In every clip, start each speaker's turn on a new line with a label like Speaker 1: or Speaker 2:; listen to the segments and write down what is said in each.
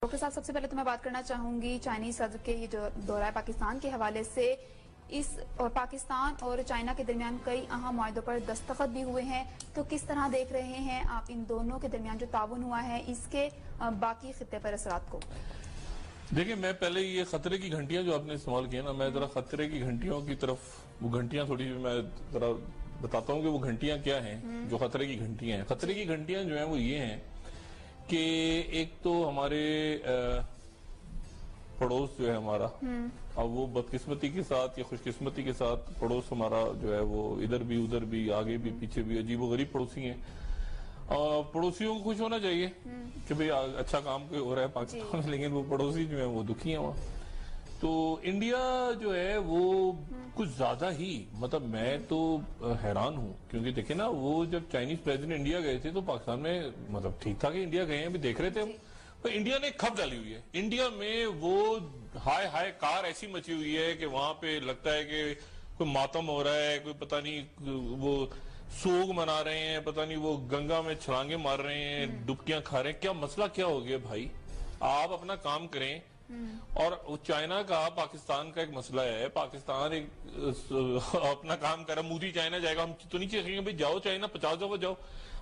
Speaker 1: Doctor صاحب، سب سے پہلے تو میں بات کرنا چاہوں گی چائنیز صدر کے یہ جو دورہ ہے پاکستان کے حوالے سے، اور پاکستان اور چائنا کے درمیان کئی اہم معاہدوں پر دستخط بھی ہوئے ہیں، تو کس طرح دیکھ رہے ہیں آپ ان دونوں کے درمیان جو تعاون ہوا ہے اس کے باقی خطے پر اثرات کو؟
Speaker 2: دیکھیں، میں پہلے یہ خطرے کی گھنٹیاں جو آپ نے استعمال کیا نا، میں ذرا خطرے کی گھنٹیوں کی طرف، وہ گھنٹیاں تھوڑی میں ذرا بتاتا ہوں کہ وہ گھنٹیاں کیا ہیں جو خطرے کی گھنٹیاں ہیں۔ خطرے کی گھنٹیاں جو ہیں وہ یہ ہیں کہ ایک تو ہمارے پڑوس جو ہے ہمارا، اب وہ بدقسمتی کے ساتھ یا خوش قسمتی کے ساتھ پڑوس ہمارا جو ہے وہ ادھر بھی ادھر بھی آگے بھی پیچھے بھی عجیب و غریب پڑوسی ہیں۔ پڑوسیوں کو خوش ہونا چاہیے کہ بھئی اچھا کام کوئی ہو رہا ہے پاکستان میں، لیکن وہ پڑوسی جو ہیں وہ دکھی ہیں وہاں۔ تو انڈیا جو ہے وہ کچھ زیادہ ہی، مطلب میں تو حیران ہوں، کیونکہ دیکھیں نا، وہ جب چائنیز پریزیڈنٹ انڈیا گئے تھے تو پاکستان میں مطلب ٹھیک تھا کہ انڈیا گئے ہیں، ابھی دیکھ رہے تھے ہم، انڈیا نے کھپ ڈالی ہوئی ہے۔ انڈیا میں وہ ہائے کار ایسی مچی ہوئی ہے کہ وہاں پہ لگتا ہے کہ کوئی ماتم ہو رہا ہے، کوئی پتہ نہیں وہ سوگ منا رہے ہیں، پتہ نہیں وہ گنگا میں چھلانگیں مار رہے ہیں، ڈبکیاں کھا رہے ہیں۔ کیا مسئلہ کیا ہو گیا بھائی؟ آپ اپنا کام کریں۔ اور چائنا کا پاکستان کا ایک مسئلہ ہے، پاکستان اپنا کام کر رہا، مودی چائنا جائے گا، ہم تو نہیں چاہیں گے بھئی جاؤ چائنا 50 دفعہ جاؤ۔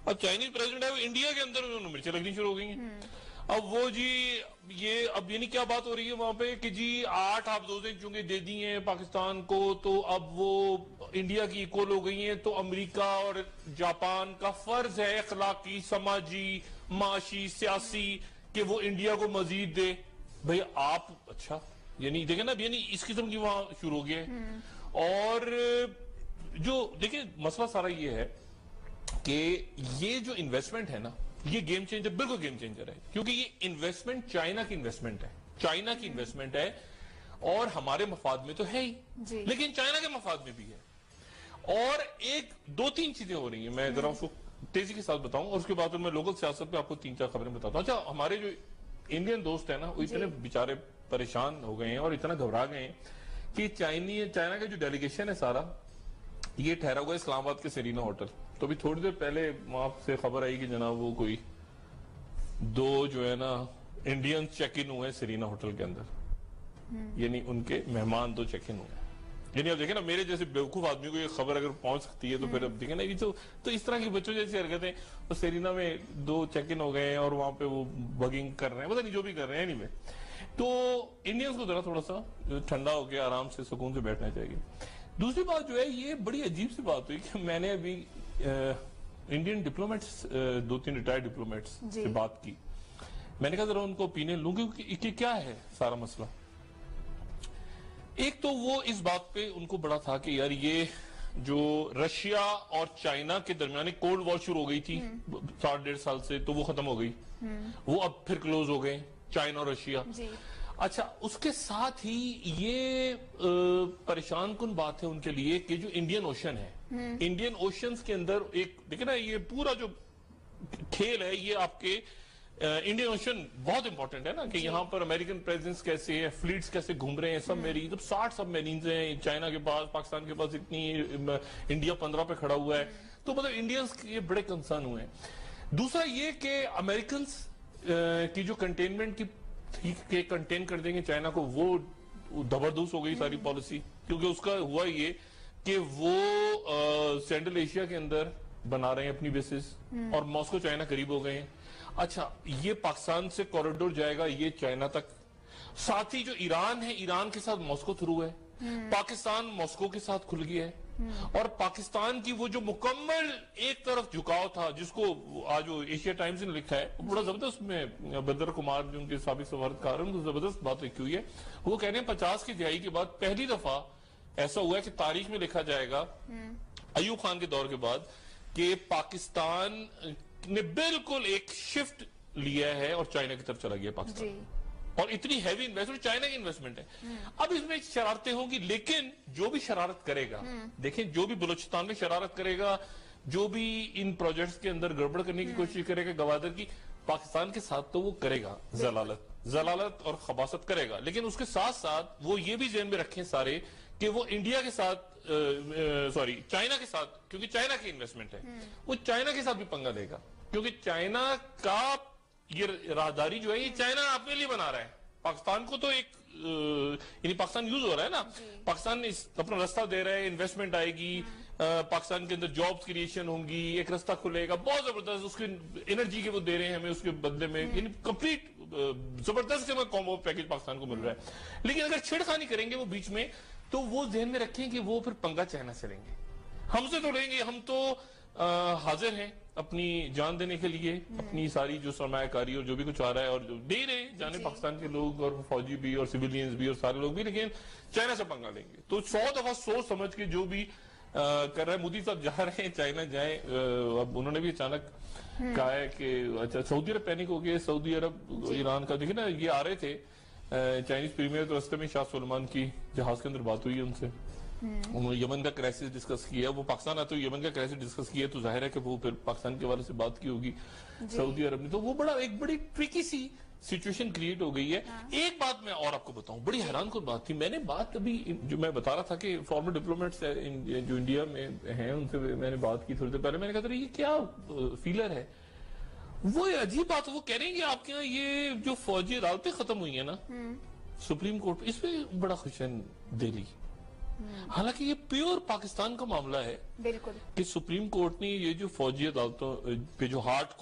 Speaker 2: اب چائنیز پریزیڈنٹ ہے وہ انڈیا کے اندر انہوں نے مرچیں لگنی شروع ہو گئی ہیں۔ اب وہ جی یہ اب یعنی کیا بات ہو رہی ہے وہاں پہ کہ جی 8 حفظوزیں چونکہ دے دی ہیں پاکستان کو، تو اب وہ انڈیا کی ایکول ہو گئی ہیں، تو امریکہ اور جاپان کا فرض ہے اخلاقی، سماجی، معاشی، سیاسی کہ وہ انڈیا کو مزید دے۔ بھئی آپ اچھا یعنی دیکھیں نا، یعنی اس قسم کی وہاں شروع ہو گیا ہے۔ اور جو دیکھیں مسئلہ سارا یہ ہے کہ یہ جو انویسٹمنٹ ہے نا، یہ گیم چینجر، بالکل گیم چینجر ہے، کیونکہ یہ انویسٹمنٹ چائنا کی انویسٹمنٹ ہے، چائنا کی انویسٹمنٹ ہے، اور ہمارے مفاد میں تو ہے ہی، لیکن چائنا کے مفاد میں بھی ہے۔ اور ایک دو تین چیزیں ہو رہی ہیں، میں ذرا اس کو تیزی کے ساتھ بتاؤں، اور اس کے بعد میں لوکل سیاست پہ آپ کو 4 خبریں بتاتا ہوں۔ اچھا، ہمارے جو انڈین دوست ہیں نا، وہ اتنے بیچارے پریشان ہو گئے ہیں اور اتنا گھبرا گئے ہیں کہ چائنا کا جو ڈیلیگیشن ہے سارا، یہ ٹھہرا ہوا ہے اسلام آباد کے سرینا ہوٹل۔ تو ابھی تھوڑی دیر پہلے وہاں سے خبر آئی کہ جناب وہ کوئی 2 جو ہے نا انڈین چیک ان ہوئے سرینا ہوٹل کے اندر، یعنی ان کے مہمان 2 چیک ان ہوئے۔ یعنی اب دیکھیں نا، میرے جیسے بیوقوف آدمی کو یہ خبر اگر پہنچ سکتی ہے تو پھر اب دیکھیں نا، یہ تو اس طرح کی بچوں جیسی حرکتیں، وہ سرینا میں 2 چیک ان ہو گئے ہیں اور وہاں پہ وہ بگنگ کر رہے ہیں، پتہ نہیں جو بھی کر رہے ہیں۔ نہیں، تو انڈینز کو ذرا تھوڑا سا ٹھنڈا ہو کے آرام سے سکون سے بیٹھنا چاہیے۔ دوسری بات جو ہے، یہ بڑی عجیب سی بات ہوئی کہ میں نے ابھی انڈین ڈپلومیٹس 2-3 ریٹائرڈ ڈپلومیٹس سے بات کی، میں نے کہا ذرا ان کو اوپینین لوں کہ کیا ہے سارا مسئلہ۔ ایک تو وہ اس بات پہ ان کو بڑا تھا کہ یار یہ جو رشیا اور چائنا کے درمیان کولڈ وار شروع ہو گئی تھی 1.5 سال سے، تو وہ ختم ہو گئی، وہ اب پھر کلوز ہو گئے چائنا اور رشیا۔ اچھا، اس کے ساتھ ہی یہ پریشان کن بات ہے ان کے لیے کہ جو انڈین اوشن ہے، انڈین اوشنز کے اندر ایک دیکھیں نا، یہ پورا جو کھیل ہے یہ آپ کے انڈین اوشن بہت امپورٹنٹ ہے نا، کہ یہاں پر امریکن پریزنس کیسے ہے، فلیٹس کیسے گھوم رہے ہیں، سب میری 60 سب میرینز ہیں چائنا کے پاس، پاکستان کے پاس اتنی، انڈیا 15 پہ کھڑا ہوا ہے، تو مطلب انڈینز یہ بڑے کنسرن ہوئے ہیں۔ دوسرا یہ کہ امریکنز کی جو کنٹینمنٹ کی کنٹین کر دیں گے چائنا کو، وہ زبردست ہو گئی ساری پالیسی، کیونکہ اس کا ہوا یہ کہ وہ سینٹرل ایشیا کے اندر بنا رہے ہیں اپنی بیسز، اور ماسکو چائنا قریب ہو گئے ہیں۔ اچھا، یہ پاکستان سے کوریڈور جائے گا یہ چائنا تک، ساتھ ہی جو ایران ہے، ایران کے ساتھ ماسکو تھرو ہے، پاکستان ماسکو کے ساتھ کھل گیا ہے، اور پاکستان کی وہ جو مکمل ایک طرف جھکاؤ تھا، جس کو آج وہ ایشیا ٹائمز نے لکھا ہے، بڑا زبردست، میں بدر کمار جو ان کے سابق سفارتکار ہیں، ان کو زبردست بات لکھی ہوئی ہے، وہ کہہ رہے ہیں 50 کی دہائی کے بعد پہلی دفعہ ایسا ہوا ہے کہ تاریخ میں لکھا جائے گا ایوب خان کے دور کے بعد کہ پاکستان نے بالکل ایک شفٹ لیا ہے اور چائنا کی طرف چلا گیا پاکستان، اور اتنی ہیوی انویسٹمنٹ چائنا کی انویسٹمنٹ ہے۔ اب اس میں شرارتیں ہوں گی، لیکن جو بھی شرارت کرے گا، دیکھیں جو بھی بلوچستان میں شرارت کرے گا، جو بھی ان پروجیکٹس کے اندر گڑبڑ کرنے کی کوشش کرے گا گوادر کی، پاکستان کے ساتھ تو وہ کرے گا ضلالت اور خباثت کرے گا، لیکن اس کے ساتھ ساتھ وہ یہ بھی ذہن میں رکھیں سارے کہ وہ انڈیا کے ساتھ چائنا کے ساتھ، کیونکہ چائنا کی انویسٹمنٹ ہے، وہ چائنا کے ساتھ بھی پنگا لے گا، کیونکہ چائنا کا یہ راہداری جو ہے یہ چائنا اپنے لیے بنا رہا ہے. پاکستان کو تو ایک یعنی پاکستان یوز ہو رہا ہے نا, پاکستان اپنا راستہ دے رہا ہے, انویسٹمنٹ آئے گی, پاکستان کے اندر جابز کریشن ہوں گی, ایک راستہ کھلے گا بہت زبردست, اس کی انرجی کے وہ دے رہے ہیں ہمیں اس کے بدلے میں, یعنی کمپلیٹ زبردست کومبو پیکج پاکستان کو مل رہا ہے. لیکن اگر چھیڑخانی کریں گے وہ بیچ میں, تو وہ ذہن میں رکھیں کہ وہ پھر پنگا چائنا سے لیں گے, ہم سے تو لیں گے. ہم تو حاضر ہیں اپنی جان دینے کے لیے, اپنی ساری جو سرمایہ کاری اور جو بھی کچھ آ رہا ہے اور دے رہے ہیں جانے پاکستان کے لوگ اور فوجی بھی اور سیویلینز بھی اور سارے لوگ بھی, لیکن چائنا سے پنگا لیں گے. تو 100 دفعہ سوچ سمجھ کے جو بھی کر رہے ہیں. مودی صاحب جا رہے ہیں چائنا, جائیں. اب انہوں نے بھی اچانک کہا ہے کہ اچھا سعودی عرب پینک ہو گئے, سعودی عرب ایران کا دیکھیں نا, یہ آ رہے تھے چائنیز پریمیئر, تو راستے میں شاہ سلمان کی جہاز کے اندر بات ہوئی ہے ان سے, انہوں نے یمن کا کرائسس ڈسکس کیا. وہ پاکستان آتے ہوئے یمن کا کرائسس ڈسکس کیا, تو ظاہر ہے کہ وہ پھر پاکستان کے والے سے بات کی ہوگی سعودی عرب نے. تو وہ ایک بڑی ٹرکی سی سچویشن کریٹ ہو گئی ہے. ایک بات میں اور آپ کو بتاؤں, بڑی حیران کن بات تھی. میں نے بات ابھی جو میں بتا رہا تھا کہ فارمر ڈپلومیٹس جو انڈیا میں ہیں ان سے میں نے بات کی تھوڑی دیر پہلے. میں نے کہا تھا یہ کیا فیلر ہے, وہ عجیب بات, وہ کہہ رہے ہیں کہ آپ کے یہاں یہ جو فوجی عدالتیں ختم ہوئی ہیں نا سپریم کورٹ, اس پہ بڑا خوش ہے دہلی. حالانکہ یہ پیور پاکستان کا معاملہ ہے
Speaker 1: بالکل,
Speaker 2: کہ سپریم کورٹ نے یہ جو فوجی عدالتوں پہ جو ہارڈ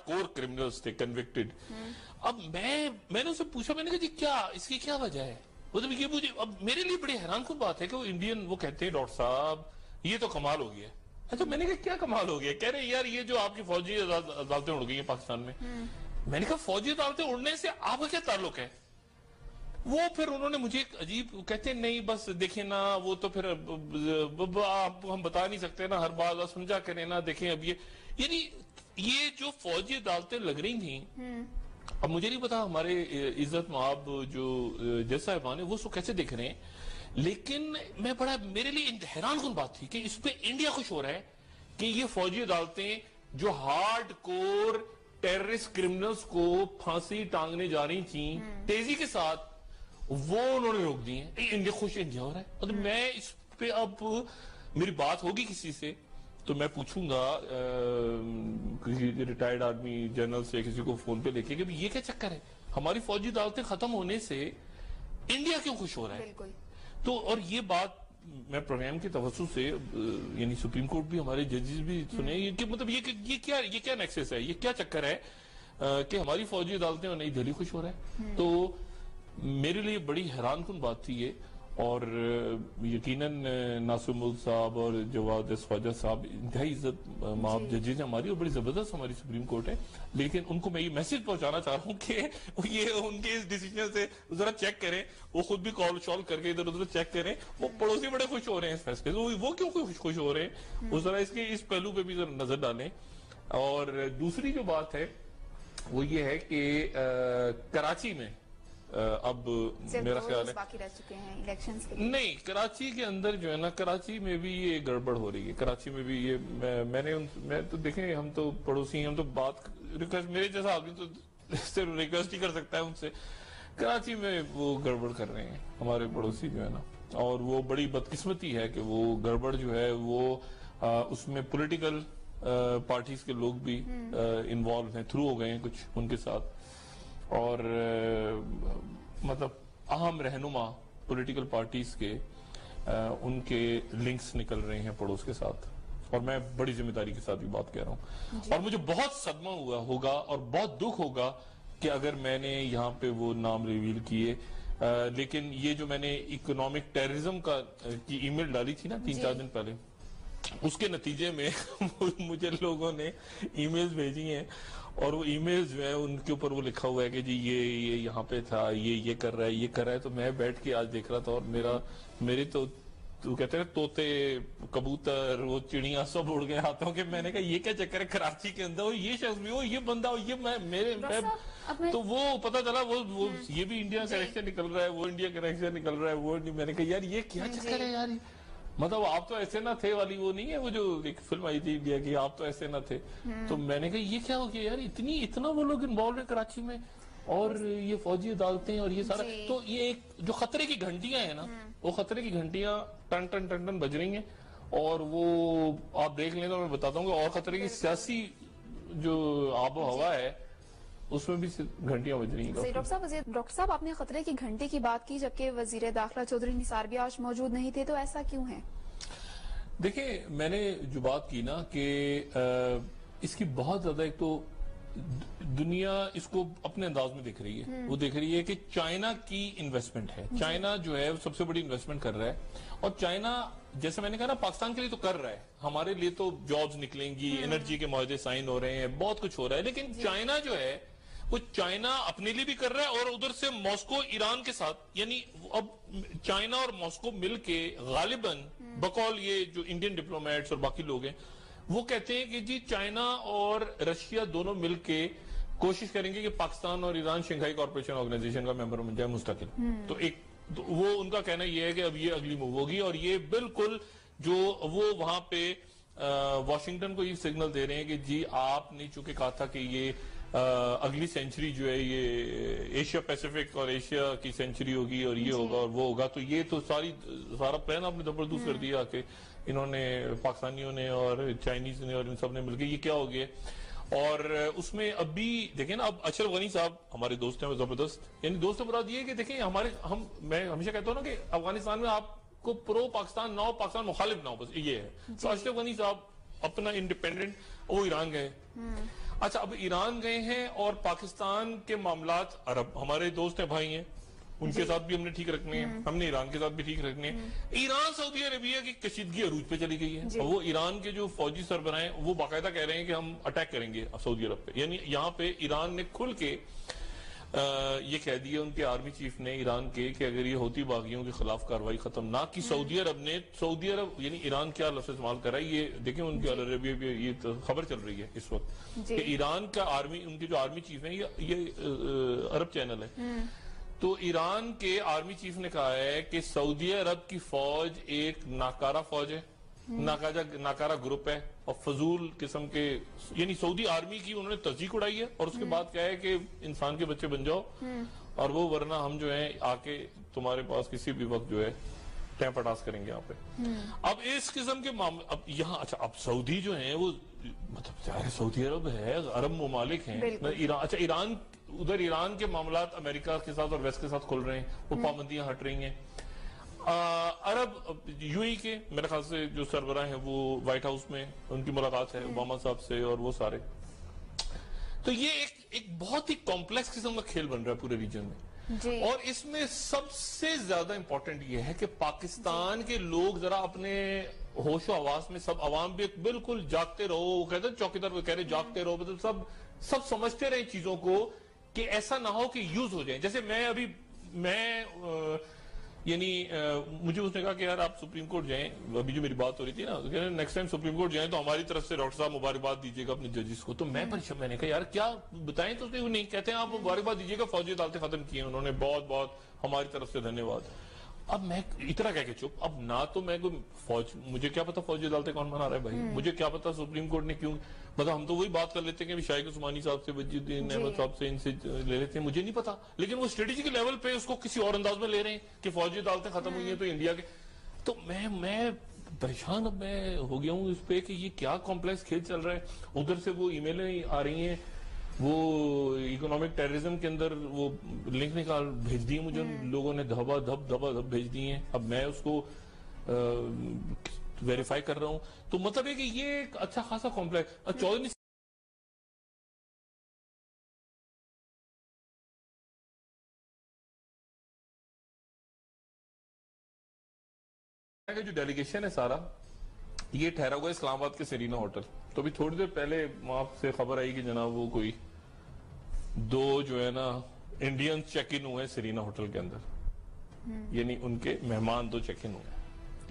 Speaker 2: کور کرمنلز تھے کنوکٹڈ, اب میں نے اسے پوچھا, میں نے کہا جی کیا اس کی کیا وجہ ہے, مطلب یہ مجھے اب میرے لیے بڑی حیران کن بات ہے کہ وہ انڈین وہ کہتے ہیں ڈاکٹر صاحب یہ تو کمال ہو گیا. اچھا میں نے کہا کیا کمال ہو گیا, کہہ رہے یار یہ جو آپ کی فوجی عدالتیں اڑ گئی ہیں پاکستان میں. میں نے کہا فوجی عدالتیں اڑنے سے آپ کا کیا تعلق ہے. وہ پھر انہوں نے مجھے ایک عجیب کہتے ہیں نہیں بس دیکھیں نا, وہ تو پھر آپ ہم بتا نہیں سکتے نا, ہر بات سمجھا کریں نا, دیکھیں اب یعنی یہ جو فوجی عدالتیں لگ رہی تھیں, اب مجھے نہیں پتا ہمارے عزت مآب جو جج صاحبان ہیں وہ اس کو کیسے دیکھ رہے ہیں, لیکن میرے لیے حیران کن بات تھی کہ اس پہ انڈیا خوش ہو رہا ہے کہ یہ فوجی عدالتیں جو ہارڈ کور ٹیررسٹ کرمنلز کو پھانسی ٹانگنے جا رہی تھیں تیزی کے ساتھ, وہ انہوں نے روک دی ہیں. انڈیا خوش انڈیا ہو رہا ہے. مطلب میں اس پہ اب میری بات ہوگی کسی سے تو میں پوچھوں گا کسی ریٹائرڈ آرمی جنرل سے, کسی کو فون پہ لے کے, کہ یہ کیا چکر ہے, ہماری فوجی عدالتیں ختم ہونے سے انڈیا کیوں خوش ہو رہا ہے. تو اور یہ بات میں پروگرام کے توسط سے یعنی سپریم کورٹ بھی ہمارے ججز بھی سنے کہ مطلب یہ کیا نیکسس ہے, یہ کیا چکر ہے کہ ہماری فوجی عدالتیں اور نئی دہلی خوش ہو رہا ہے. تو میرے لیے بڑی حیران کن بات تھی یہ, اور یقیناً ناصر ملک صاحب اور جواد خواجہ صاحب انتہائی عزت مآب ججز ہیں ہماری, اور بڑی زبردست ہماری سپریم کورٹ ہے. لیکن ان کو میں یہ میسج پہنچانا چاہ رہا ہوں کہ یہ ان کے اس ڈیسیجن سے ذرا چیک کریں, وہ خود بھی کال شال کر کے ادھر ادھر چیک کریں. وہ پڑوسی بڑے خوش ہو رہے ہیں اس فیصلے سے, وہ کیوں خوش ہو رہے ہیں, وہ ذرا اس کے اس پہلو پہ بھی ذرا نظر ڈالیں. اور دوسری جو بات ہے وہ یہ ہے کہ کراچی میں اب میرا خیال ہے
Speaker 1: باقی رہ چکے ہیں الیکشنز کے,
Speaker 2: نہیں کراچی کے اندر جو ہے نا, کراچی میں بھی یہ گڑبڑ ہو رہی ہے. کراچی میں بھی یہ میں تو دیکھیں ہم تو پڑوسی ہیں, ہم تو بات ریکویسٹ, میرے جیسا آدمی تو صرف ریکویسٹ ہی کر سکتا ہے ان سے. کراچی میں وہ گڑبڑ کر رہے ہیں ہمارے پڑوسی جو ہے نا, اور وہ بڑی بدقسمتی ہے کہ وہ گڑبڑ جو ہے وہ اس میں پولیٹیکل پارٹیز کے لوگ بھی انوالو ہیں, تھرو ہو گئے ہیں کچھ ان کے ساتھ, اور مطلب اہم رہنما پولیٹیکل پارٹیز کے ان کے لنکس نکل رہے ہیں پڑوس کے ساتھ. اور میں بڑی ذمہ داری کے ساتھ بھی بات کہہ رہا ہوں, اور مجھے بہت صدمہ ہوا ہوگا اور بہت دکھ ہوگا کہ اگر میں نے یہاں پہ وہ نام ریویل کیے, لیکن یہ جو میں نے اکنامک ٹیررزم کی ای میل ڈالی تھی نا 3-4 دن پہلے, اس کے نتیجے میں مجھے لوگوں نے ای میلز بھیجی ہیں, اور وہ ای میلز جو ہیں ان کے اوپر وہ لکھا ہوا ہے کہ جی یہ یہاں پہ تھا, یہ کر رہا ہے. تو میں بیٹھ کے آج دیکھ رہا تھا, اور میرے تو کہتے ہیں طوطے کبوتر وہ چڑیاں سب اڑ گئے ہاتھوں کے. میں نے کہا یہ کیا چکر ہے کراچی کے اندر, یہ شخص بھی ہو, یہ بندہ ہو, یہ میرے تو وہ پتہ چلا وہ یہ بھی انڈیا کا کنیکشن نکل رہا ہے, وہ انڈیا کا کنیکشن نکل رہا ہے, وہ میں نے کہا یار یہ کیا چکر ہے یار, مطلب آپ تو ایسے نہ تھے والی وہ نہیں ہے, وہ جو ایک فلم آئی تھی انڈیا کی, آپ تو ایسے نہ تھے. تو میں نے کہا یہ کیا ہو گیا یار, اتنا وہ لوگ انوالو ہیں کراچی میں, اور یہ فوجی عدالتیں اور یہ سارا. تو یہ ایک جو خطرے کی گھنٹیاں ہیں نا, وہ خطرے کی گھنٹیاں ٹن ٹن ٹن ٹن بج رہی ہیں, اور وہ آپ دیکھ لیں تو میں بتاتا ہوں کہ اور خطرے کی سیاسی جو آب و ہوا ہے اس میں بھی گھنٹیاں بج رہی ہیں.
Speaker 1: ڈاکٹر صاحب آپ نے خطرے کی گھنٹی کی بات کی جبکہ وزیر داخلہ چودھری نثار بھی آج موجود نہیں تھے، تو ایسا کیوں ہے؟
Speaker 2: دیکھیں میں نے جو بات کی نا کہ اس کی بہت زیادہ ایک تو دنیا اس کو اپنے انداز میں دیکھ رہی ہے. وہ دیکھ رہی ہے کہ چائنا کی انویسٹمنٹ ہے. چائنا جو ہے سب سے بڑی انویسٹمنٹ کر رہا ہے، اور چائنا جیسے میں نے کہا نا پاکستان کے لیے تو کر رہا ہے، ہمارے لیے تو جابز نکلیں گی، انرجی کے معاہدے سائن ہو رہے ہیں، بہت کچھ ہو رہا ہے. لیکن چائنا جو ہے وہ چائنا اپنے لیے بھی کر رہا ہے، اور ادھر سے ماسکو ایران کے ساتھ، یعنی اب چائنا اور ماسکو مل کے غالباً بقول یہ جو انڈین ڈپلومیٹس اور باقی لوگ ہیں وہ کہتے ہیں کہ جی چائنا اور رشیا دونوں مل کے کوشش کریں گے کہ پاکستان اور ایران شنگھائی کارپوریشن آرگنائزیشن کا ممبر بن جائے مستقل. تو وہ ان کا کہنا یہ ہے کہ اب یہ اگلی موو ہوگی، اور یہ بالکل جو وہ وہاں پہ واشنگٹن کو یہ سگنل دے رہے ہیں کہ جی آپ نے چونکہ کہا تھا کہ یہ اگلی سینچری جو ہے یہ ایشیا پیسیفک اور ایشیا کی سینچری ہوگی اور یہ ہوگا اور وہ ہوگا، تو یہ تو سارا پلان آپ نے زبردست کر دیا کہ انہوں نے پاکستانیوں نے اور چائنیز نے اور ان سب نے مل کے یہ کیا ہو گیا. اور اس میں ابھی دیکھیں نا، اب اشرف غنی صاحب ہمارے دوست ہیں زبردست، یعنی دوست مراد یہ کہ دیکھیں میں ہمیشہ کہتا ہوں نا کہ افغانستان میں آپ کو پرو پاکستان نہ ہو، پاکستان مخالف نہ ہو، بس یہ ہے. تو اشرف غنی صاحب اپنا انڈیپینڈنٹ وہ ایران گئے. اچھا اب ایران گئے ہیں اور پاکستان کے معاملات عرب ہمارے دوست ہیں، بھائی ہیں، ان کے ساتھ بھی ہم نے ٹھیک رکھنے ہیں، ہم نے ایران کے ساتھ بھی ٹھیک رکھنے ہیں. ایران سعودی عربیہ کی کشیدگی عروج پہ چلی گئی ہے، وہ ایران کے جو فوجی سربراہ ہیں وہ باقاعدہ کہہ رہے ہیں کہ ہم اٹیک کریں گے سعودی عرب پہ. یعنی یہاں پہ ایران نے کھل کے یہ کہہ دیا ان کے آرمی چیف نے ایران کے کہ اگر یہ ہوتی باغیوں کے خلاف کارروائی ختم نہ کی سعودی عرب یعنی ایران کیا لفظ استعمال کر رہا ہے یہ دیکھیں، ان کے عربیہ پہ یہ خبر چل رہی ہے اس وقت کہ ایران کا آرمی، ان کے جو آرمی چیف ہیں، یہ عرب چینل ہے، تو ایران کے آرمی چیف نے کہا ہے کہ سعودی عرب کی فوج ایک ناکارہ فوج ہے، ناکارہ گروپ ہے، اور فضول قسم کے، یعنی سعودی آرمی کی انہوں نے تصدیق اڑائی ہے. اور اس کے بعد کہا ہے کہ انسان کے بچے بن جاؤ اور وہ ورنہ ہم جو ہیں آ کے تمہارے پاس کسی بھی وقت جو ہے ٹیم پٹاس کریں گے یہاں پہ. اب اس قسم کے معاملے اب یہاں اچھا اب سعودی جو ہیں وہ مطلب سعودی عرب ہے، عرب ممالک ہیں. اچھا ایران، ادھر ایران کے معاملات امریکہ کے ساتھ اور ویسٹ کے ساتھ کھل رہے ہیں، وہ پابندیاں ہٹ رہی ہیں. عرب یو ای کے میرے خیال سے جو سربراہ ہیں وہ وائٹ ہاؤس میں ان کی ملاقات ہے اوباما صاحب سے اور وہ سارے. تو یہ ایک بہت ہی کمپلیکس قسم کا کھیل بن رہا ہے پورے ریجن میں. اور اس میں سب سے زیادہ امپورٹنٹ یہ ہے کہ پاکستان کے لوگ ذرا اپنے ہوش و حواس میں، سب عوام بھی بالکل جاگتے رہو. وہ کہتے ہیں چوکیدار وہ کہہ رہے جاگتے رہو، مطلب سب سمجھتے رہے چیزوں کو کہ ایسا نہ ہو کہ یوز ہو جائیں. جیسے میں یعنی مجھے اس نے کہا کہ یار آپ سپریم کورٹ جائیں، ابھی جو میری بات ہو رہی تھی نا، نیکسٹ ٹائم سپریم کورٹ جائیں تو ہماری طرف سے ڈاکٹر صاحب مبارکباد دیجیے گا اپنے ججز کو. تو میں پریشان، میں نے کہا یار کیا بتائیں، تو وہ نہیں کہتے ہیں آپ مبارکباد دیجیے گا، فوجی عدالتیں ختم کی ہیں انہوں نے، بہت بہت ہماری طرف سے دھنیہ واد. اب میں اتنا کہہ کے چپ، اب نہ تو میں کوئی مجھے کیا پتا فوجی عدالتیں کون بنا رہا ہے بھائی، مجھے کیا پتا سپریم کورٹ نے کیوں، مطلب ہم تو وہی بات کر لیتے ہیں کہ شاہد عثمانی صاحب سے، وجید الدین احمد صاحب سے، ان سے لے لیتے ہیں، مجھے نہیں پتا. لیکن وہ اسٹریٹجی کے لیول پہ اس کو کسی اور انداز میں لے رہے ہیں کہ فوجی عدالتیں ختم ہوئی ہیں تو انڈیا کے. تو میں پریشان اب میں ہو گیا ہوں اس پہ کہ یہ کیا کمپلیکس کھیل چل رہا ہے. ادھر سے وہ ای میلیں آ رہی ہیں، وہ اکنامک ٹیررزم کے اندر وہ لنک نکال بھیج دی مجھے لوگوں نے، دھبا دھب بھیج دی ہیں. اب میں اس کو ویریفائی کر رہا ہوں. تو مطلب ہے کہ یہ ایک اچھا خاصا کمپلیکس. چودھری جو ڈیلیگیشن ہے سارا یہ ٹھہرا ہوا ہے اسلام آباد کے سرینا ہوٹل. تو ابھی تھوڑی دیر پہلے آپ سے خبر آئی کہ جناب وہ کوئی دو جو ہے نا انڈینز چیک ان ہوئے سرینا ہوٹل کے اندر، یعنی ان کے مہمان دو چیک ان ہوئے.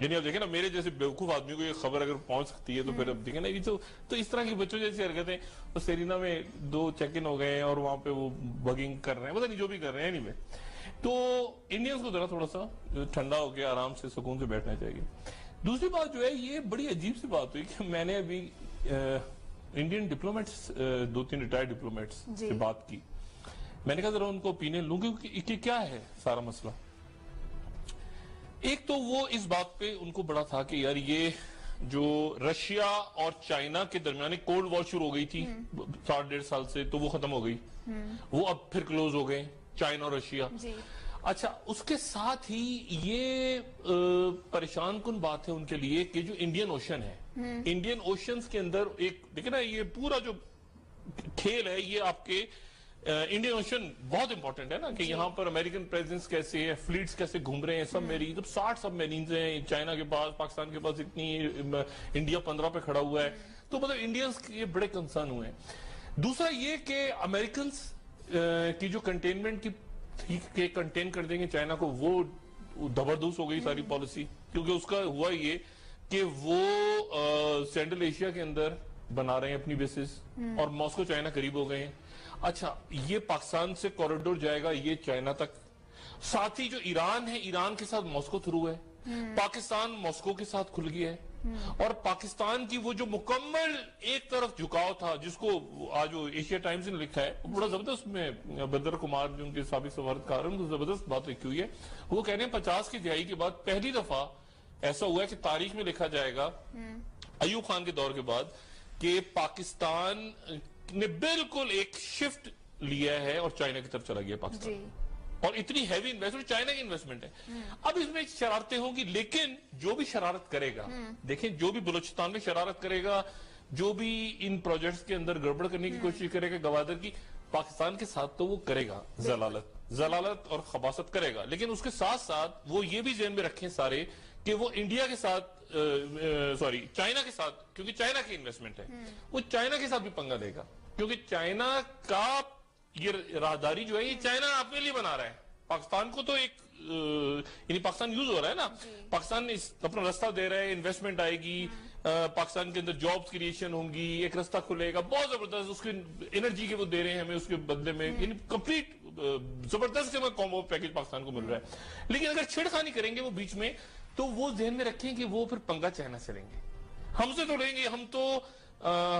Speaker 2: یعنی اب دیکھیں نا میرے جیسے بیوقوف آدمی کو یہ خبر اگر پہنچ سکتی ہے تو پھر اب دیکھیں نا یہ تو اس طرح کی بچوں جیسی حرکتیں. وہ سرینا میں دو چیک ان ہو گئے ہیں اور وہاں پہ وہ بگنگ کر رہے ہیں، پتہ نہیں جو بھی کر رہے ہیں. نہیں میں تو انڈینز کو ذرا تھوڑا سا ٹھنڈا ہو کے آرام سے سکون سے بیٹھنا چاہیے. دوسری بات جو ہے یہ بڑی عجیب سی بات ہوئی کہ میں نے ابھی انڈین ڈپلومیٹس، دو تین ریٹائرڈ ڈپلومیٹس سے بات کی. میں نے کہا ذرا ان کو اوپینین لوں کہ کیا ہے سارا مسئلہ. ایک تو وہ اس بات پہ ان کو بڑا تھا کہ یار یہ جو رشیا اور چائنا کے درمیان ایک کولڈ وار شروع ہو گئی تھی 1.5 سال سے، تو وہ ختم ہو گئی، وہ اب پھر کلوز ہو گئے چائنا اور رشیا. اچھا، اس کے ساتھ ہی یہ پریشان کن بات ہے ان کے لیے کہ جو انڈین اوشن ہے، انڈین اوشنز کے اندر ایک دیکھیں نا، یہ پورا جو کھیل ہے یہ آپ کے انڈین اوشن بہت امپورٹنٹ ہے نا، کہ یہاں پر امریکن پریزنس کیسے ہے، فلیٹس کیسے گھوم رہے ہیں، سب میری 60 سب میرینز ہیں چائنا کے پاس، پاکستان کے پاس اتنی، انڈیا 15 پہ کھڑا ہوا ہے. تو مطلب انڈینز کے بڑے کنسرن ہوئے ہیں. دوسرا یہ کہ امریکنز کی جو کنٹینمنٹ کی کنٹین کر دیں گے چائنا کو، وہ زبردست ہو گئی ساری پالیسی، کیونکہ اس کا ہوا یہ کہ وہ سینٹرل ایشیا کے اندر بنا رہے ہیں اپنی بیسز، اور ماسکو چائنا قریب ہو گئے ہیں. اچھا، یہ پاکستان سے کوریڈور جائے گا یہ چائنا تک، ساتھ ہی جو ایران ہے، ایران کے ساتھ ماسکو تھرو ہے، پاکستان ماسکو کے ساتھ کھل گیا ہے، اور پاکستان کی وہ جو مکمل ایک طرف جھکاؤ تھا، جس کو آج وہ ایشیا ٹائمز نے لکھا ہے، بڑا زبردست، میں بدر کمار جو ان کے سابق سفارتکار ہیں، ان کو زبردست بات لکھی ہوئی ہے. وہ کہہ رہے ہیں 50 کی دہائی کے بعد پہلی دفعہ ایسا ہوا ہے کہ تاریخ میں لکھا جائے گا ایوب خان کے دور کے بعد کہ پاکستان نے بالکل ایک شفٹ لیا ہے اور چائنا کی طرف چلا گیا پاکستان، اور اتنی ہیوی انویسٹمنٹ چائنا کی انویسٹمنٹ ہے. اب اس میں شرارتیں ہوں گی، لیکن جو بھی شرارت کرے گا، دیکھیں جو بھی بلوچستان میں شرارت کرے گا، جو بھی ان پروجیکٹس کے اندر گڑبڑ کرنے کی کوشش کرے گا گوادر کی، پاکستان کے ساتھ تو وہ کرے گا ضلالت اور خباثت کرے گا، لیکن اس کے ساتھ ساتھ وہ یہ بھی ذہن میں رکھیں سارے کہ وہ انڈیا کے ساتھ چائنا کے ساتھ، کیونکہ چائنا کی انویسٹمنٹ ہے، وہ چائنا کے ساتھ بھی پنگا لے گا، کیونکہ چائنا کا یہ راہداری جو ہے یہ چائنا اپنے لیے بنا رہا ہے. پاکستان کو تو ایک یعنی پاکستان یوز ہو رہا ہے نا، پاکستان اپنا رستہ دے رہا ہے، انویسٹمنٹ آئے گی، پاکستان کے اندر جابز کریشن ہوں گی، ایک رستہ کھلے گا بہت زبردست، اس کی انرجی کے وہ دے رہے ہیں ہمیں، اس کے بدلے میں یعنی کمپلیٹ زبردست کومبو پیکج پاکستان کو مل رہا ہے. لیکن اگر چھیڑخانی کریں گے وہ بیچ میں، تو وہ ذہن میں رکھیں کہ وہ پھر پنگا چائنا سے لیں گے، ہم سے تو لیں گے، ہم تو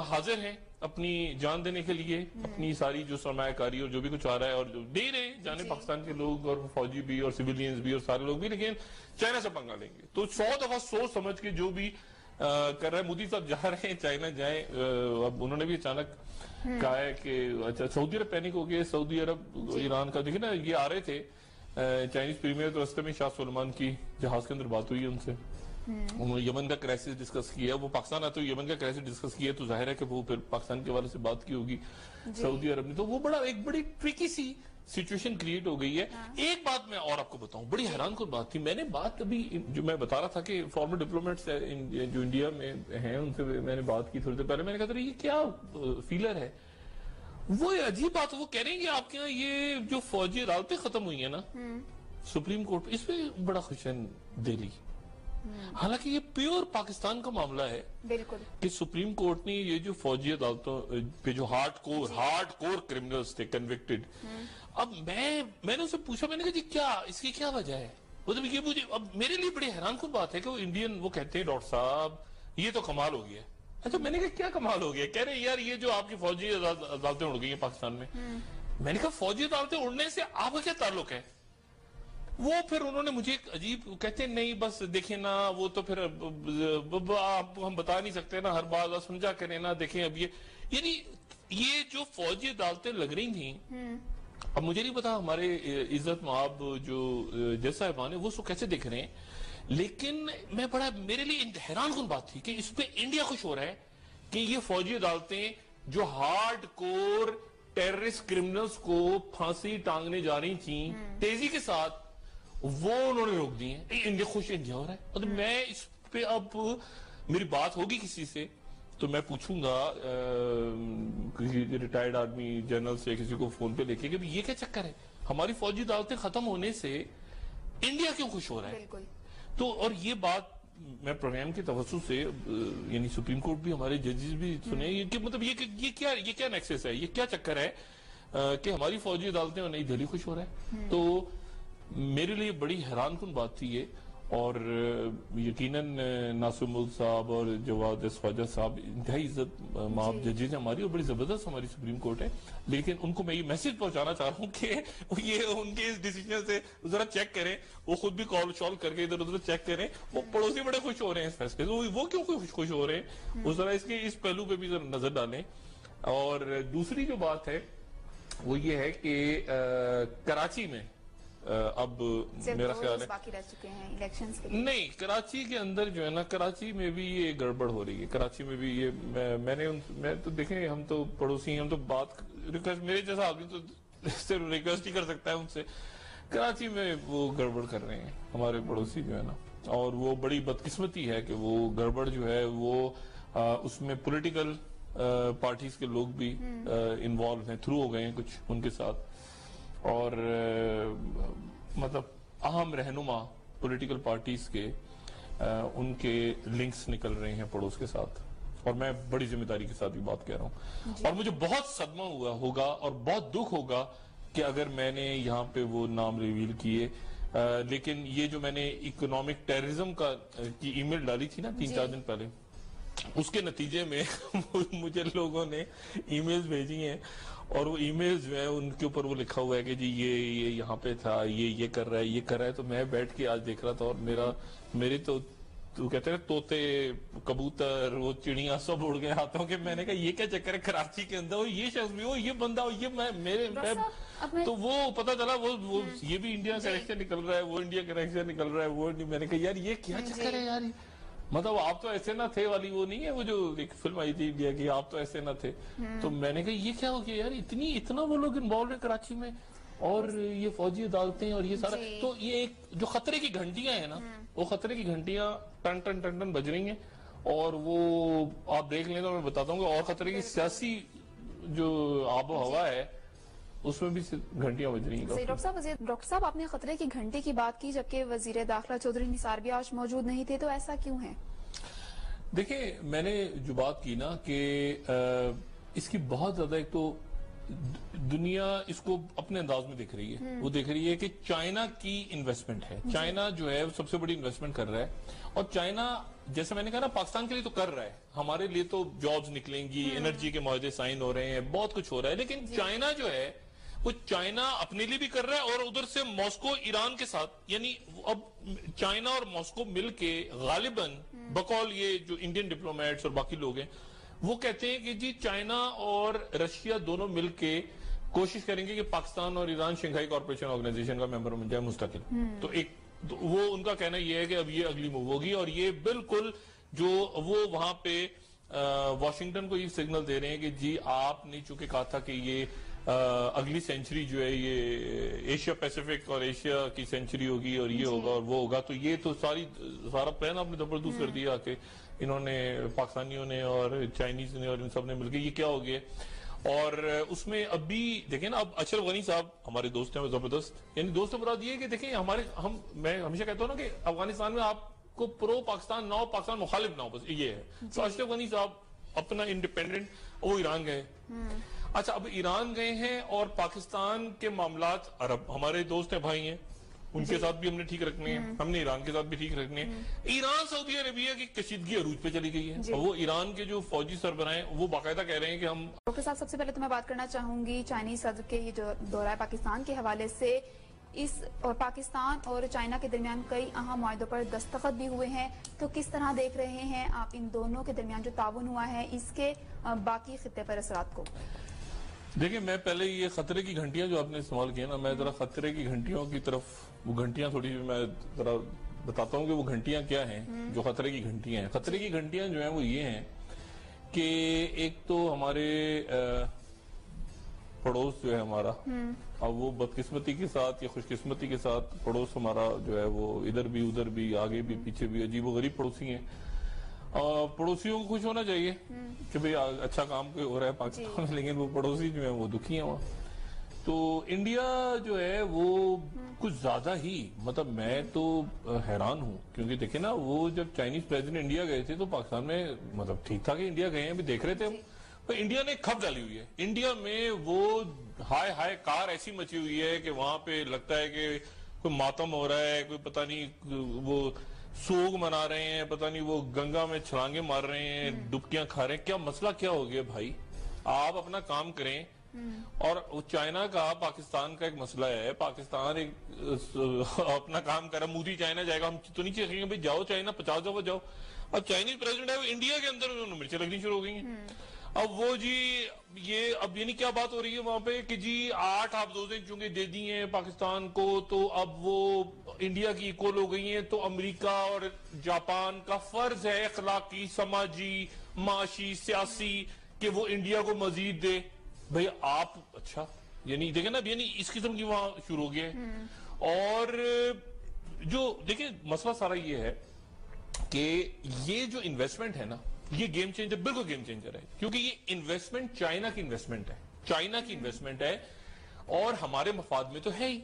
Speaker 2: حاضر ہیں اپنی جان دینے کے لیے، اپنی ساری جو سرمایہ کاری اور جو بھی کچھ آ رہا ہے، اور جو دے رہے ہیں جانے پاکستان کے لوگ اور فوجی بھی اور سیویلینز بھی اور سارے لوگ بھی، لیکن چائنا سے پنگا لیں گے. تو 100 دفعہ سوچ سمجھ کے جو بھی کر رہے ہیں. مودی صاحب جا رہے ہیں چائنا، جائیں، اب انہوں نے بھی اچانک کہا ہے کہ اچھا سعودی عرب پینک ہو گئے، سعودی عرب ایران کا، دیکھیں نا یہ آ رہے تھے چائنیز پریمیئر، تو رستے میں شاہ سلمان کی جہاز کے اندر بات ہوئی ہے ان سے، انہوں نے یمن کا کرائسس ڈسکس کیا، وہ پاکستان آتے ہوئے یمن کا کرائسس ڈسکس کیا، تو ظاہر ہے کہ وہ پھر پاکستان کے والے سے بات کی ہوگی سعودی عرب نے. تو وہ ایک بڑی ٹرکی سی سچویشن کریٹ ہو گئی ہے. ایک بات میں اور آپ کو بتاؤں، بڑی حیران کن بات تھی، میں نے بات ابھی جو میں بتا رہا تھا کہ فارمر ڈپلومیٹس جو انڈیا میں ہیں ان سے میں نے بات کی تھوڑی دیر پہلے، میں نے کہا تھا یہ کیا فیلر ہے، وہ عجیب بات، وہ کہہ رہے ہیں کہ آپ کے یہاں یہ جو فوجی عدالتیں ختم ہوئی ہیں نا سپریم کورٹ، اس پہ بڑا خوش ہے دہلی. حالانکہ یہ پیور پاکستان کا معاملہ ہے، بالکل، کہ سپریم کورٹ نے یہ جو فوجی عدالتوں پہ جو ہارڈ کور کرمنلز تھے کنوکٹڈ، اب میں نے اسے پوچھا، میں نے کہا جی کیا اس کی کیا وجہ ہے، مطلب یہ مجھے اب میرے لیے بڑی حیران کن بات ہے کہ وہ انڈین وہ کہتے ہیں ڈاکٹر صاحب یہ تو کمال ہو گیا. اچھا میں نے کہا کیا کمال ہو گیا؟ کہہ رہے یار یہ جو آپ کی فوجی عدالتیں اڑ گئی ہیں پاکستان میں. میں نے کہا فوجی عدالتیں اڑنے سے آپ کا کیا تعلق ہے؟ وہ پھر انہوں نے مجھے ایک عجیب کہتے ہیں نہیں بس دیکھیں نا وہ تو پھر ہم بتا نہیں سکتے نا، ہر بات سمجھا کریں نا، دیکھیں اب یعنی یہ جو فوجی عدالتیں لگ رہی تھیں، اب مجھے نہیں پتا ہمارے عزت مآب جو جج صاحبان ہیں وہ اس کو کیسے دیکھ رہے ہیں، لیکن میں بڑا میرے لیے حیران کن بات تھی کہ اس پہ انڈیا خوش ہو رہا ہے کہ یہ فوجی عدالتیں جو ہارڈ کور ٹیررسٹ کرمنلز کو پھانسی ٹانگنے جا رہی تھیں تیزی کے ساتھ، وہ انہوں نے روک دی ہیں. انڈیا خوش انڈیا ہو رہا ہے. مطلب میں اس پہ اب میری بات ہوگی کسی سے تو میں پوچھوں گا کسی ریٹائرڈ آرمی جنرل سے کسی کو فون پہ لے کے کہ یہ کیا چکر ہے، ہماری فوجی عدالتیں ختم ہونے سے انڈیا کیوں خوش ہو رہا ہے. تو اور یہ بات میں پروگرام کے توسط سے یعنی سپریم کورٹ بھی ہمارے ججز بھی سنے کہ مطلب یہ کیا نیکسس ہے، یہ کیا چکر ہے کہ ہماری فوجی عدالتیں اور نئی دہلی خوش ہو رہا ہے. تو میرے لیے بڑی حیران کن بات تھی یہ. اور یقیناً ناصر ملک صاحب اور جواد خواجہ صاحب انتہائی عزت مآب ججز ہیں ہماری، اور بڑی زبردست ہماری سپریم کورٹ ہے، لیکن ان کو میں یہ میسج پہنچانا چاہ رہا ہوں کہ یہ ان کے اس ڈیسیجن سے ذرا چیک کریں، وہ خود بھی کال شال کر کے ادھر ادھر چیک کریں، وہ پڑوسی بڑے خوش ہو رہے ہیں اس فیصلے سے، وہ کیوں خوش ہو رہے ہیں، وہ ذرا اس کے اس پہلو پہ بھی ذرا نظر ڈالیں۔ اور دوسری جو بات ہے وہ یہ ہے کہ کراچی میں اب میرا خیال ہے
Speaker 1: باقی رہ چکے ہیں الیکشنز کے،
Speaker 2: نہیں کراچی کے اندر جو ہے نا، کراچی میں بھی یہ گڑبڑ ہو رہی ہے، کراچی میں بھی یہ میں تو دیکھیں ہم تو پڑوسی ہیں، ہم تو بات ریکویسٹ میرے جیسا آدمی تو صرف ریکویسٹ ہی کر سکتا ہے ان سے، کراچی میں وہ گڑبڑ کر رہے ہیں ہمارے پڑوسی جو ہے نا، اور وہ بڑی بدقسمتی ہے کہ وہ گڑبڑ جو ہے وہ اس میں پولیٹیکل پارٹیز کے لوگ بھی انوالو ہیں، تھرو ہو گئے ہیں کچھ ان کے ساتھ، اور مطلب اہم رہنما پولیٹیکل پارٹیز کے ان کے لنکس نکل رہے ہیں پڑوس کے ساتھ، اور میں بڑی ذمہ داری کے ساتھ بھی بات کہہ رہا ہوں، اور مجھے بہت صدمہ ہوگا اور بہت دکھ ہوگا کہ اگر میں نے یہاں پہ وہ نام ریویل کیے، لیکن یہ جو میں نے اکنامک ٹیررزم کی ای میل ڈالی تھی نا 3-4 دن پہلے، اس کے نتیجے میں مجھے لوگوں نے ای میلز بھیجی ہیں، اور وہ ای میلز جو ہیں ان کے اوپر وہ لکھا ہوا ہے کہ جی یہ یہاں پہ تھا، یہ کر رہا ہے، تو میں بیٹھ کے آج دیکھ رہا تھا، اور میرے تو کہتے ہیں طوطے، کبوتر، وہ چڑیاں سب اڑ گئے ہاتھوں کے، میں نے کہا یہ کیا چکر ہے کراچی کے اندر، یہ شخص بھی ہو، یہ بندہ ہو، یہ تو وہ پتا چلا وہ یہ بھی انڈیا کریکشن نکل رہا ہے، وہ انڈیا کریکشن نکل رہا ہے، وہ میں نے کہا یار یہ کیا چکر ہے یار، مطلب آپ تو ایسے نہ تھے والی وہ نہیں ہے، وہ جو ایک فلم آئی تھی انڈیا کی، آپ تو ایسے نہ تھے، تو میں نے کہا یہ کیا ہو گیا یار، اتنا وہ لوگ انوالو ہیں کراچی میں، اور یہ فوجی عدالتیں اور یہ سارا، تو یہ ایک جو خطرے کی گھنٹیاں ہیں نا، وہ خطرے کی گھنٹیاں ٹن ٹن ٹن ٹن بج رہی ہیں، اور وہ آپ دیکھ لیں تو میں بتاتا ہوں کہ اور خطرے کی سیاسی جو آب و ہوا ہے اس میں بھی گھنٹیاں بج رہی ہیں۔
Speaker 1: ڈاکٹر صاحب آپ نے خطرے کی گھنٹی کی بات کی، جبکہ وزیر داخلہ چودھری نثار بھی آج موجود نہیں تھے، تو ایسا کیوں ہے؟
Speaker 2: دیکھیں میں نے جو بات کی نا کہ اس کی بہت زیادہ، ایک تو دنیا اس کو اپنے انداز میں دیکھ رہی ہے، وہ دیکھ رہی ہے کہ چائنا کی انویسٹمنٹ ہے، چائنا جو ہے سب سے بڑی انویسٹمنٹ کر رہا ہے، اور چائنا جیسے میں نے کہا نا پاکستان کے لیے تو کر رہا ہے، ہمارے لیے تو جابز نکلیں گی، انرجی کے معاہدے سائن ہو رہے ہیں، بہت کچھ ہو رہا ہے، لیکن چائنا جو ہے وہ چائنا اپنے لیے بھی کر رہا ہے، اور ادھر سے ماسکو ایران کے ساتھ، یعنی اب چائنا اور ماسکو مل کے غالباً بقول یہ جو انڈین ڈپلومیٹس اور باقی لوگ ہیں وہ کہتے ہیں کہ جی چائنا اور رشیا دونوں مل کے کوشش کریں گے کہ پاکستان اور ایران شنگھائی کارپوریشن آرگنائزیشن کا ممبر بن جائے مستقل، تو ایک وہ ان کا کہنا یہ ہے کہ اب یہ اگلی موو ہوگی، اور یہ بالکل جو وہ وہاں پہ واشنگٹن کو یہ سگنل دے رہے ہیں کہ جی آپ نے چونکہ کہا تھا کہ یہ اگلی سینچری جو ہے یہ ایشیا پیسیفک اور ایشیا کی سینچری ہوگی اور یہ ہوگا اور وہ ہوگا، تو یہ تو سارا پلان آپ نے زبردست کر دیا کہ انہوں نے پاکستانیوں نے اور چائنیز نے اور ان سب نے مل کے یہ کیا ہو گیا، اور اس میں ابھی دیکھیں نا، اب اشرف غنی صاحب ہمارے دوست ہیں زبردست، یعنی دوست مراد یہ ہے کہ دیکھیں میں ہمیشہ کہتا ہوں نا کہ افغانستان میں آپ کو پرو پاکستان نہ ہو، پاکستان مخالف نہ ہو، بس یہ ہے، تو اشرف غنی صاحب اپنا انڈیپینڈنٹ وہ ایران گئے، اچھا اب ایران گئے ہیں، اور پاکستان کے معاملات عرب ہمارے دوست ہیں، بھائی ہیں، ان کے ساتھ بھی ہم نے ٹھیک رکھنے ہیں، ہم نے ایران کے ساتھ بھی ٹھیک رکھنے ہیں، ایران سعودی عربیہ کی کشیدگی عروج پہ چلی گئی ہے، اور وہ ایران کے جو فوجی سربراہ ہیں وہ باقاعدہ کہہ رہے ہیں کہ ہم
Speaker 1: ڈاکٹر صاحب سب سے پہلے تو میں بات کرنا چاہوں گی چائنیز صدر کے یہ جو دورہ پاکستان کے حوالے سے، اور پاکستان اور چائنا کے درمیان کئی اہم معاہدوں پر دستخط بھی ہوئے ہیں، تو کس طرح دیکھ رہے ہیں آپ ان دونوں کے درمیان جو تعاون ہوا ہے اس کے باقی خطے پر اثرات کو؟
Speaker 2: دیکھیں میں پہلے یہ خطرے کی گھنٹیاں جو آپ نے استعمال کیا نا، میں ذرا خطرے کی گھنٹیوں کی طرف، وہ گھنٹیاں تھوڑی میں ذرا بتاتا ہوں کہ وہ گھنٹیاں کیا ہیں جو خطرے کی گھنٹیاں ہیں۔ خطرے کی گھنٹیاں جو ہیں وہ یہ ہیں کہ ایک تو ہمارے پڑوس جو ہے ہمارا، اب وہ بدقسمتی کے ساتھ یا خوش قسمتی کے ساتھ پڑوس ہمارا جو ہے وہ ادھر بھی ادھر بھی آگے بھی پیچھے بھی عجیب و غریب پڑوسی ہیں، پڑوسیوں کو خوش ہونا چاہیے کہ بھئی اچھا کام کوئی ہو رہا ہے پاکستان میں، لیکن وہ پڑوسی جو ہیں وہ دکھی ہیں وہاں، تو انڈیا جو ہے وہ کچھ زیادہ ہی، مطلب میں تو حیران ہوں، کیونکہ دیکھیں نا وہ جب چائنیز پریزیڈنٹ انڈیا گئے تھے تو پاکستان میں مطلب ٹھیک تھا کہ انڈیا گئے ہیں، ابھی دیکھ رہے تھے ہم، تو انڈیا نے کھپ ڈالی ہوئی ہے، انڈیا میں وہ ہائے کار ایسی مچی ہوئی ہے کہ وہاں پہ لگتا ہے کہ کوئی ماتم ہو رہا ہے، کوئی پتہ نہیں وہ سوگ منا رہے ہیں، پتہ نہیں وہ گنگا میں چھلانگیں مار رہے ہیں، ڈبکیاں کھا رہے ہیں. کیا مسئلہ کیا ہو گیا بھائی؟ آپ اپنا کام کریں. اور چائنا کا پاکستان کا ایک مسئلہ ہے، پاکستان اپنا کام کر رہا ہے، مودی چائنا جائے گا، ہم تو نہیں چاہیں گے بھائی جاؤ چائنا 50 دفعہ جاؤ. اب چائنیز پریزیڈنٹ ہے وہ انڈیا کے اندر انہوں نے مرچیں لگنی شروع ہو گئی ہیں. اب وہ جی یہ اب یعنی کیا بات ہو رہی ہے وہاں پہ کہ جی 8 حافظوزیں چونکہ دے دی ہیں پاکستان کو تو اب وہ انڈیا کی ایکول ہو گئی ہیں، تو امریکہ اور جاپان کا فرض ہے اخلاقی، سماجی، معاشی، سیاسی کہ وہ انڈیا کو مزید دے. بھئی آپ اچھا یعنی دیکھیں نا، یعنی اس قسم کی وہاں شروع ہو گیا ہے. اور جو دیکھیں مسئلہ سارا یہ ہے کہ یہ جو انویسٹمنٹ ہے نا، یہ گیم چینجر، بالکل گیم چینجر ہے. کیونکہ یہ انویسٹمنٹ چائنا کی انویسٹمنٹ ہے، چائنا کی انویسٹمنٹ ہے اور ہمارے مفاد میں تو ہے ہی،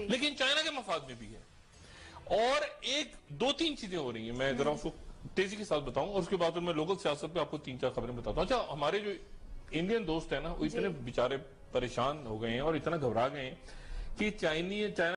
Speaker 2: لیکن چائنا کے مفاد میں بھی ہے. اور ایک دو تین چیزیں ہو رہی ہیں، میں ذرا اس کو تیزی کے ساتھ بتاؤں اور اس کے بعد میں لوکل سیاست پہ آپ کو 3-4 خبریں بتاتا ہوں. اچھا ہمارے جو انڈین دوست ہیں نا وہ اتنے بیچارے پریشان ہو گئے ہیں اور اتنا گھبرا گئے ہیں کہ چائنا